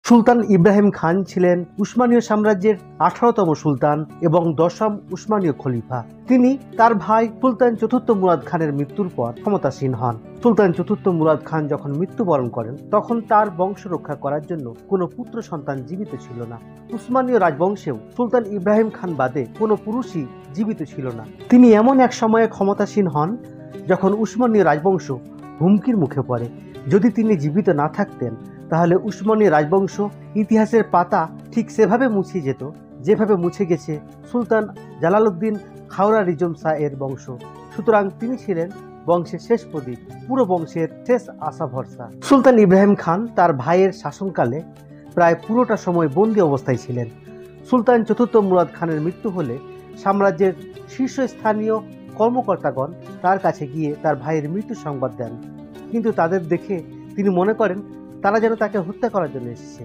সুলতান ইব্রাহিম খান ছিলেন উসমানীয় সাম্রাজ্যের 18তম সুলতান এবং 10ম উসমানীয় খলিফা। তিনি তার ভাই সুলতান চতুর্থ মুরাদ খানের মৃত্যুর পর ক্ষমতাসীন হন। সুলতান চতুর্থ মুরাদ খান যখন মৃত্যুবরণ করেন তখন তার বংশ রক্ষা করার জন্য কোনো পুত্র সন্তান জীবিত ছিল না। উসমানীয় রাজবংশেও সুলতান ইব্রাহিম খান বাদে কোনো পুরুষই জীবিত ছিল না। তিনি এমন এক সময়ে ক্ষমতাসীন হন যখন উসমানীয় রাজবংশ হুমকির মুখে পড়ে। যদি তিনি জীবিত না থাকতেন তাহলে উসমানীয় রাজবংশ ইতিহাসের পাতা ঠিক সেভাবে মুছে যেত যেভাবে মুছে গেছে সুলতান জালালউদ্দিন খাওরা রিজম শাহ এর বংশ। সুতরাং তিনি ছিলেন বংশের শেষ প্রদীপ, পুরো বংশের শেষ আশা ভরসা। সুলতান ইব্রাহিম খান তার ভাইয়ের শাসনকালে প্রায় পুরোটা সময় বন্দী অবস্থায় ছিলেন। সুলতান চতুর্থ মুরাদ খানের মৃত্যু হলে সাম্রাজ্যের শীর্ষস্থানীয় কর্মকর্তাগণ তার কাছে গিয়ে তার ভাইয়ের মৃত্যু সংবাদ দেন, কিন্তু তাদের দেখে তিনি মনে করেন তারা যেন তাকে হত্যা করার জন্য এসেছে।